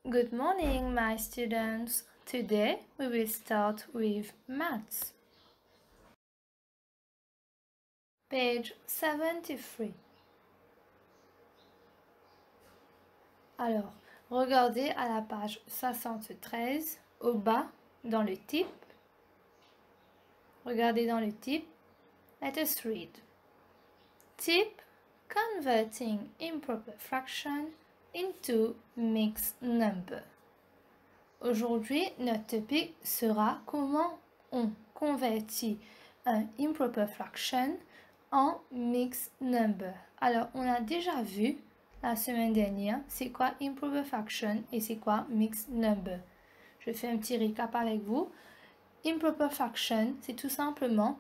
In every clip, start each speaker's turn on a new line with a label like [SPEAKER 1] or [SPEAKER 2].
[SPEAKER 1] Good morning, my students. Today we will start with maths. Page 73. Alors, regardez à la page 73, au bas, dans le type. Regardez dans le type. Let us read. Type, converting improper fraction into mixed number. Aujourd'hui, notre topic sera comment on convertit un improper fraction en mixed number. Alors, on a déjà vu la semaine dernière c'est quoi improper fraction et c'est quoi mixed number. Je fais un petit récap avec vous. Improper fraction, c'est tout simplement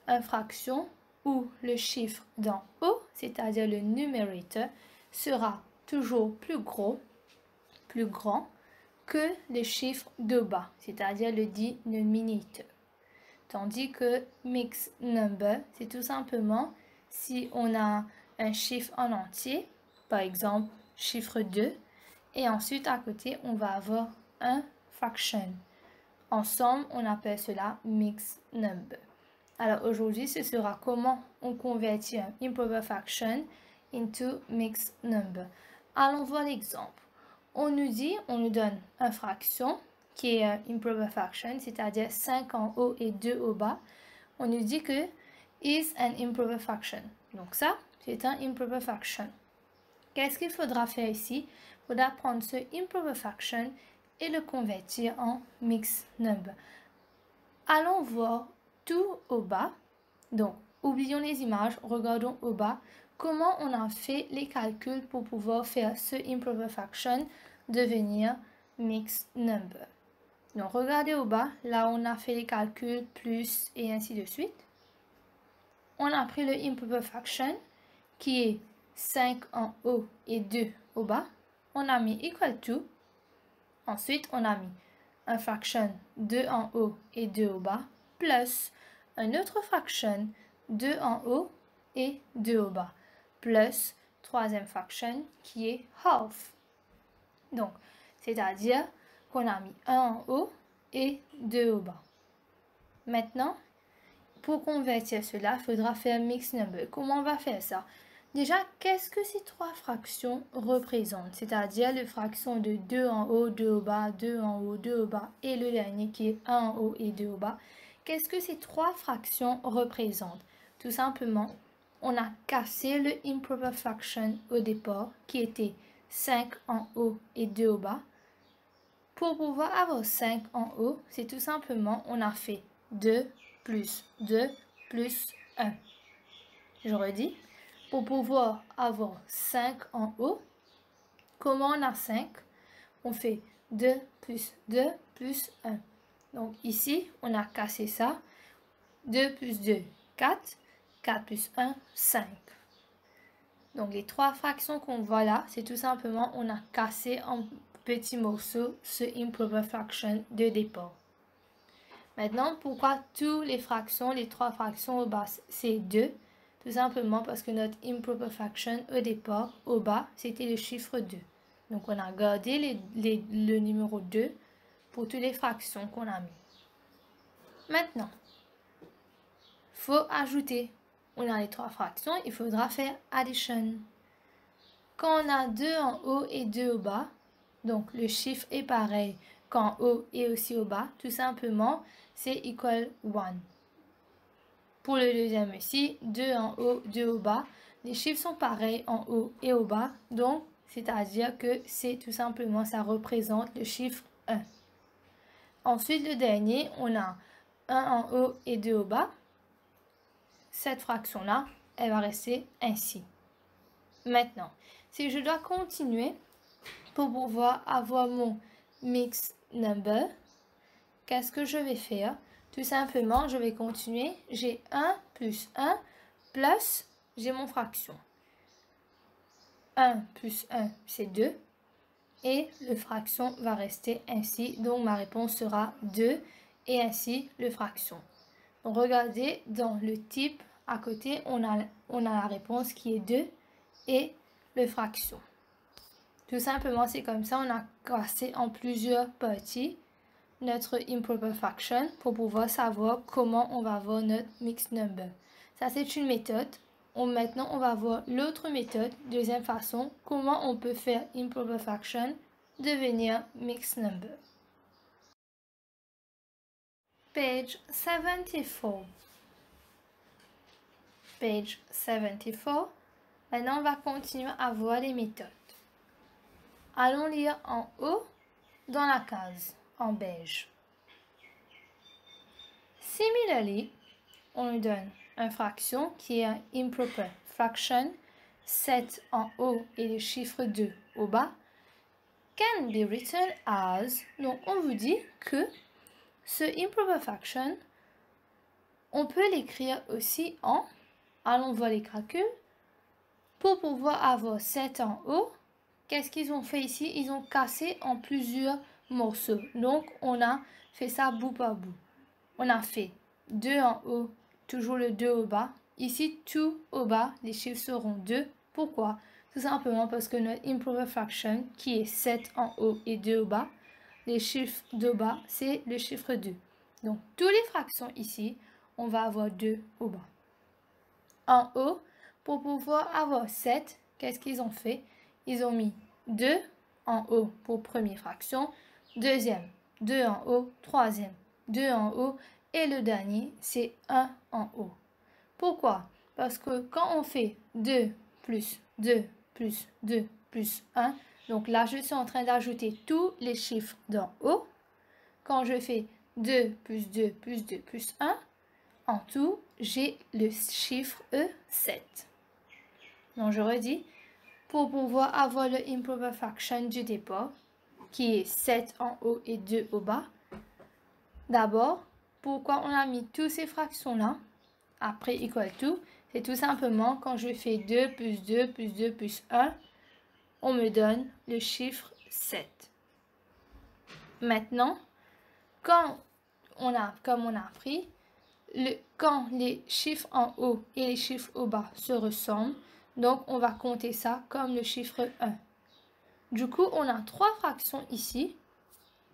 [SPEAKER 1] une fraction où le chiffre d'en haut, c'est-à-dire le numerator, sera toujours plus grand que le chiffre de bas, c'est-à-dire le denominator. Tandis que mixed number, c'est tout simplement si on a un chiffre en entier, par exemple chiffre 2, et ensuite à côté on va avoir un fraction. Ensemble, on appelle cela mixed number. Alors aujourd'hui, ce sera comment on convertit un improper fraction into mixed number. Allons voir l'exemple. On nous donne une fraction qui est un improper fraction, c'est-à-dire 5 en haut et 2 au bas. On nous dit que is an improper fraction. Donc ça, c'est un improper fraction. Qu'est-ce qu'il faudra faire ici? Il faudra prendre ce improper fraction et le convertir en mixed number. Allons voir tout au bas. Donc, oublions les images, regardons au bas comment on a fait les calculs pour pouvoir faire ce improper fraction devenir mixed number. Donc, regardez au bas, là on a fait les calculs plus et ainsi de suite. On a pris le improper fraction qui est 5 en haut et 2 au bas. On a mis equal to. Ensuite, on a mis un fraction 2 en haut et 2 au bas, plus un autre fraction 2 en haut et 2 au bas, plus troisième fraction qui est half. Donc, c'est-à-dire qu'on a mis 1 en haut et 2 au bas. Maintenant, pour convertir cela, il faudra faire mixed number. Comment on va faire ça? Déjà, qu'est-ce que ces trois fractions représentent? C'est-à-dire les fractions de 2 en haut, 2 au bas, 2 en haut, 2 au bas et le dernier qui est 1 en haut et 2 au bas. Qu'est-ce que ces trois fractions représentent? Tout simplement, on a cassé le improper fraction au départ qui était 5 en haut et 2 au bas. Pour pouvoir avoir 5 en haut, c'est tout simplement, on a fait 2 plus 2 plus 1. Je redis. Pour pouvoir avoir 5 en haut, comment on a 5? On fait 2 plus 2 plus 1. Donc ici, on a cassé ça. 2 plus 2, 4. 4 plus 1, 5. Donc les trois fractions qu'on voit là, c'est tout simplement, on a cassé en petits morceaux ce improper fraction de départ. Maintenant, pourquoi toutes les fractions, les trois fractions au bas, c'est 2? Tout simplement parce que notre improper fraction au départ, au bas, c'était le chiffre 2. Donc, on a gardé le numéro 2 pour toutes les fractions qu'on a mis. Maintenant, il faut ajouter. On a les trois fractions, il faudra faire addition. Quand on a 2 en haut et 2 au bas, donc le chiffre est pareil qu'en haut et aussi au bas, tout simplement, c'est equal 1. Pour le deuxième ici, 2 en haut, 2 au bas. Les chiffres sont pareils en haut et au bas. Donc, c'est-à-dire que c'est tout simplement, ça représente le chiffre 1. Ensuite, le dernier, on a 1 en haut et 2 au bas. Cette fraction-là, elle va rester ainsi. Maintenant, si je dois continuer pour pouvoir avoir mon mixed number, qu'est-ce que je vais faire? Tout simplement, je vais continuer. J'ai 1 plus 1 plus, j'ai mon fraction. 1 plus 1, c'est 2. Et le fraction va rester ainsi. Donc, ma réponse sera 2 et ainsi le fraction. Donc, regardez, dans le type, à côté, on a la réponse qui est 2 et le fraction. Tout simplement, c'est comme ça, on a cassé en plusieurs parties notre improper fraction pour pouvoir savoir comment on va voir notre mixed number. Ça, c'est une méthode. Maintenant, on va voir l'autre méthode, deuxième façon, comment on peut faire improper fraction devenir mixed number. Page 74. Page 74. Maintenant, on va continuer à voir les méthodes. Allons lire en haut dans la case en beige. Similarly, on nous donne une fraction qui est un improper fraction, 7 en haut et le chiffre 2 au bas, can be written as. Donc, on vous dit que ce improper fraction, on peut l'écrire aussi en, allons voir les calculs, pour pouvoir avoir 7 en haut. Qu'est-ce qu'ils ont fait ici? Ils ont cassé en plusieurs morceaux. Donc, on a fait ça bout par bout. On a fait 2 en haut, toujours le 2 au bas. Ici, tout au bas, les chiffres seront 2. Pourquoi? Tout simplement parce que notre improper fraction, qui est 7 en haut et 2 au bas, les chiffres de bas, c'est le chiffre 2. Donc, toutes les fractions ici, on va avoir 2 au bas. En haut, pour pouvoir avoir 7, qu'est-ce qu'ils ont fait? Ils ont mis 2 en haut pour première fraction, deuxième, 2 en haut, troisième, 2 en haut, et le dernier, c'est 1 en haut. Pourquoi? Parce que quand on fait 2 plus 2 plus 2 plus 1, donc là, je suis en train d'ajouter tous les chiffres d'en haut. Quand je fais 2 plus 2 plus 2 plus 1, en tout, j'ai le chiffre 7. Donc, je redis, pour pouvoir avoir le improper fraction du départ, qui est 7 en haut et 2 au bas, d'abord, pourquoi on a mis toutes ces fractions-là, après equal to, c'est tout simplement quand je fais 2 plus 2 plus 2 plus 1, on me donne le chiffre 7. Maintenant, comme on a appris, quand les chiffres en haut et les chiffres au bas se ressemblent, donc on va compter ça comme le chiffre 1. Du coup, on a 3 fractions ici,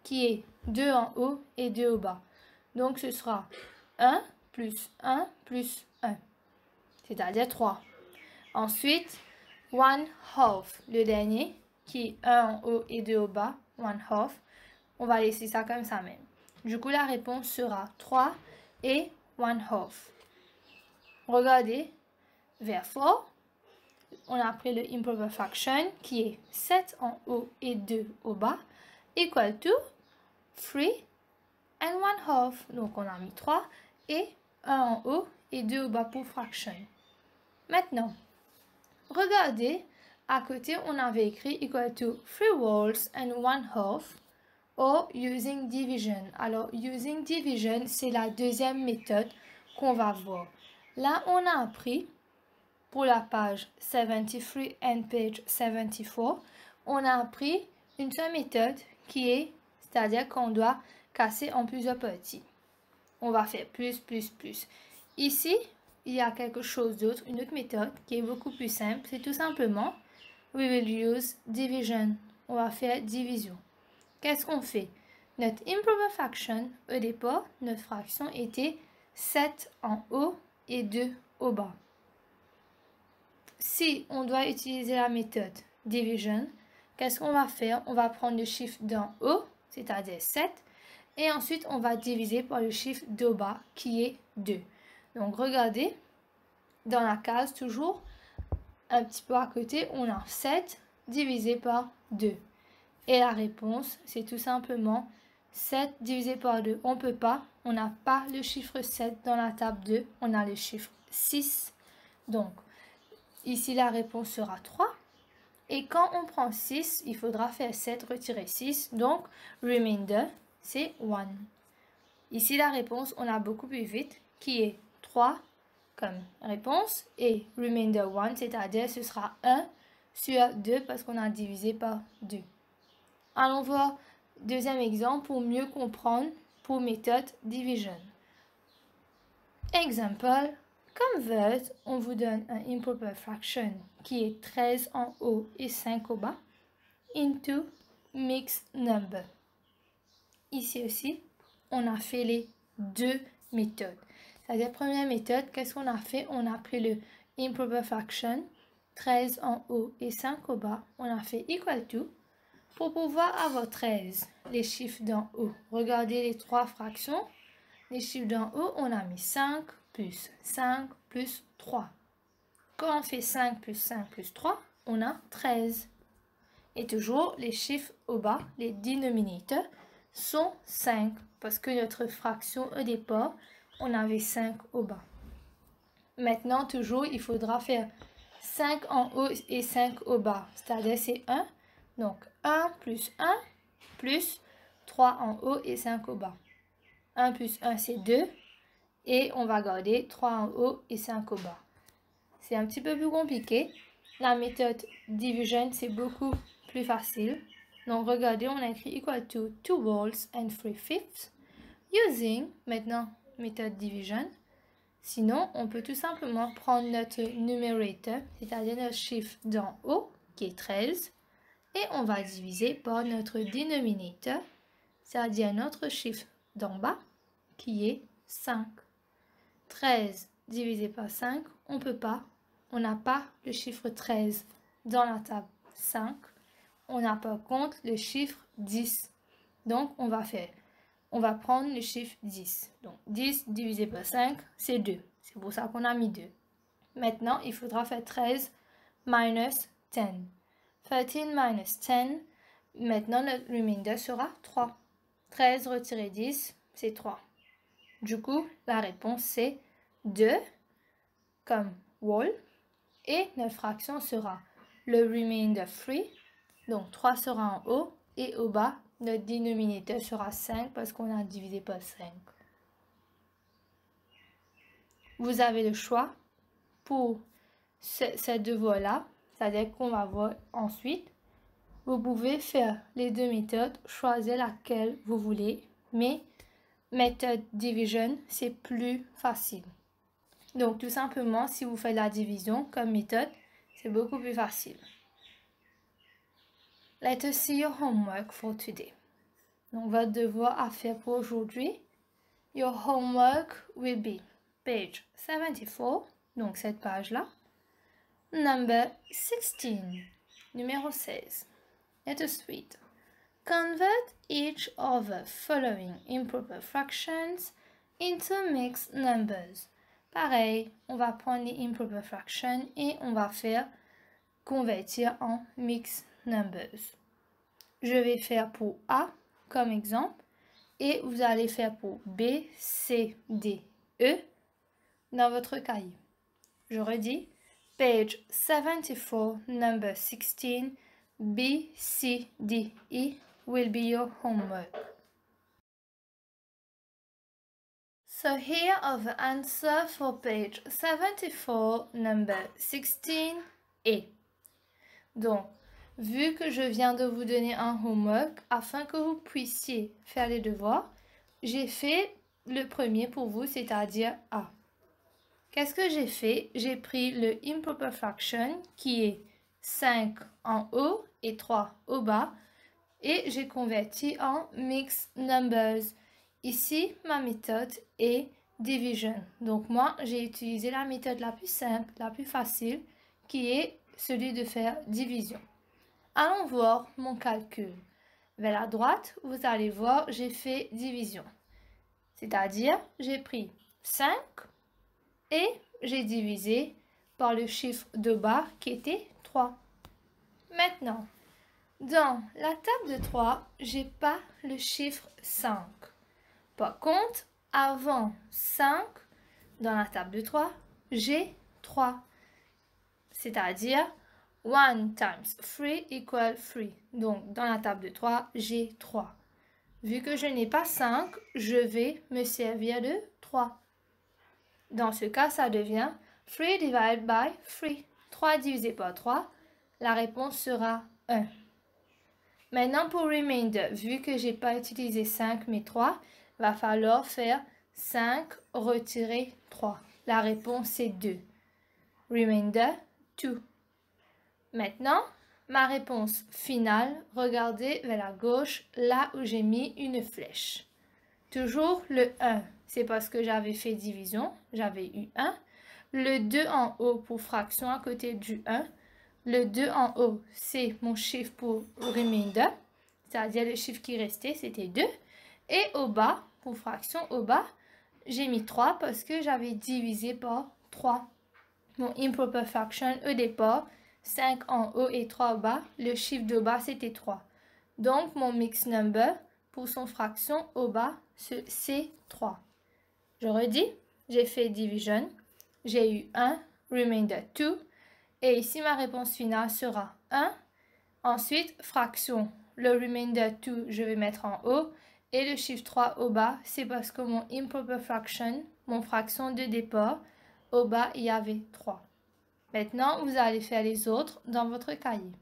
[SPEAKER 1] qui est 2 en haut et 2 au bas. Donc, ce sera 1 plus 1 plus 1, c'est-à-dire 3. Ensuite, 1/2, le dernier, qui est 1 en haut et 2 au bas, 1/2. On va laisser ça comme ça même. Du coup, la réponse sera 3 et 1/2. Regardez, therefore, on a pris le improper fraction qui est 7 en haut et 2 au bas, equal to 3 and 1/2. Donc, on a mis 3 et 1 en haut et 2 au bas pour fraction. Maintenant, regardez, à côté, on avait écrit equal to 3 wholes and 1/2 or using division. Alors, using division, c'est la deuxième méthode qu'on va voir. Là, on a appris pour la page 73 and page 74, on a appris une seule méthode qui est, c'est-à-dire qu'on doit casser en plusieurs parties. On va faire plus, plus, plus. Ici, il y a quelque chose d'autre, une autre méthode qui est beaucoup plus simple. C'est tout simplement, we will use division. On va faire division. Qu'est-ce qu'on fait? Notre improper fraction, au départ, notre fraction était 7 en haut et 2 au bas. Si on doit utiliser la méthode division, qu'est-ce qu'on va faire? On va prendre le chiffre d'en haut, c'est-à-dire 7, et ensuite on va diviser par le chiffre d'au bas, qui est 2. Donc regardez, dans la case toujours, un petit peu à côté, on a 7 divisé par 2. Et la réponse, c'est tout simplement 7 divisé par 2. On ne peut pas, on n'a pas le chiffre 7 dans la table 2, on a le chiffre 6. Donc, ici, la réponse sera 3. Et quand on prend 6, il faudra faire 7, retirer 6. Donc, remainder, c'est 1. Ici, la réponse, on a beaucoup plus vite, qui est 3 comme réponse. Et remainder 1, c'est-à-dire ce sera 1 sur 2 parce qu'on a divisé par 2. Allons voir deuxième exemple pour mieux comprendre pour méthode division. Exemple, convert, on vous donne un improper fraction qui est 13 en haut et 5 au bas. into mixed number. Ici aussi, on a fait les deux méthodes. C'est-à-dire, première méthode, qu'est-ce qu'on a fait? On a pris le improper fraction, 13 en haut et 5 au bas. On a fait equal to. Pour pouvoir avoir 13, les chiffres d'en haut, regardez les trois fractions. Les chiffres d'en haut, on a mis 5 plus 5 plus 3. Quand on fait 5 plus 5 plus 3, on a 13. Et toujours, les chiffres au bas, les dénominateurs, sont 5. Parce que notre fraction au départ, on avait 5 au bas. Maintenant, toujours, il faudra faire 5 en haut et 5 au bas. C'est-à-dire, c'est 1. Donc, 1 plus 1 plus 3 en haut et 5 au bas. 1 plus 1, c'est 2. Et on va garder 3 en haut et 5 au bas. C'est un petit peu plus compliqué. La méthode division, c'est beaucoup plus facile. Donc, regardez, on a écrit equal to 2 wholes and 3 fifths. Using, maintenant, méthode division. Sinon, on peut tout simplement prendre notre numerator, c'est-à-dire notre chiffre d'en haut, qui est 13, et on va diviser par notre denominator, c'est-à-dire notre chiffre d'en bas, qui est 5. 13 divisé par 5, on ne peut pas. On n'a pas le chiffre 13 dans la table 5. On a par contre le chiffre 10. Donc, on va prendre le chiffre 10. Donc, 10 divisé par 5, c'est 2. C'est pour ça qu'on a mis 2. Maintenant, il faudra faire 13 minus 10. 13 minus 10. Maintenant, notre remainder sera 3. 13 retiré 10, c'est 3. Du coup, la réponse c'est 2 comme whole. Et notre fraction sera le remainder 3. Donc, 3 sera en haut. Et au bas, notre dénominateur sera 5 parce qu'on a divisé par 5. Vous avez le choix pour ces deux voies-là. C'est-à-dire qu'on va voir ensuite. Vous pouvez faire les deux méthodes, choisir laquelle vous voulez. Mais méthode division, c'est plus facile. Donc, tout simplement, si vous faites la division comme méthode, c'est beaucoup plus facile. Let us see your homework for today. Donc, votre devoir à faire pour aujourd'hui. Your homework will be page 74, donc cette page-là. Number 16, numéro 16. Let us read. Convert each of the following improper fractions into mixed numbers. Pareil, on va prendre les improper fractions et on va faire convertir en mixed numbers. Je vais faire pour A comme exemple et vous allez faire pour B, C, D, E dans votre cahier. Je redis, page 74, number 16, B, C, D, E will be your homework. So here are the answers for page 74, number 16A. Donc, vu que je viens de vous donner un homework, afin que vous puissiez faire les devoirs, j'ai fait le premier pour vous, c'est-à-dire A. Qu'est-ce que j'ai fait? J'ai pris le improper fraction qui est 5 en haut et 3 au bas et j'ai converti en mixed numbers. Ici, ma méthode est division. Donc moi, j'ai utilisé la méthode la plus simple, la plus facile, qui est celui de faire division. Allons voir mon calcul. Vers la droite, vous allez voir, j'ai fait division. C'est-à-dire, j'ai pris 5 et j'ai divisé par le chiffre de bas qui était 3. Maintenant, dans la table de 3, j'ai pas le chiffre 5. Par contre, avant 5, dans la table de 3, j'ai 3. C'est-à-dire, 1 times 3 equals 3. Donc, dans la table de 3, j'ai 3. Vu que je n'ai pas 5, je vais me servir de 3. Dans ce cas, ça devient 3 divided by 3. 3 divisé par 3, la réponse sera 1. Maintenant, pour remainder, vu que je n'ai pas utilisé 5 mais 3, il va falloir faire 5 retirer 3. La réponse est 2. Remainder 2. Maintenant, ma réponse finale, regardez vers la gauche, là où j'ai mis une flèche. Toujours le 1, c'est parce que j'avais fait division, j'avais eu 1. Le 2 en haut pour fraction à côté du 1. Le 2 en haut, c'est mon chiffre pour remainder, c'est-à-dire le chiffre qui restait, c'était 2. Et au bas, pour fraction, au bas, j'ai mis 3 parce que j'avais divisé par 3. Mon improper fraction, au départ, 5 en haut et 3 au bas, le chiffre de bas, c'était 3. Donc, mon mixed number, pour son fraction, au bas, c'est 3. Je redis, j'ai fait division, j'ai eu 1, remainder 2, et ici ma réponse finale sera 1. Ensuite, fraction, le remainder 2, je vais mettre en haut, et le chiffre 3 au bas, c'est parce que mon improper fraction, mon fraction de départ, au bas, il y avait 3. Maintenant, vous allez faire les autres dans votre cahier.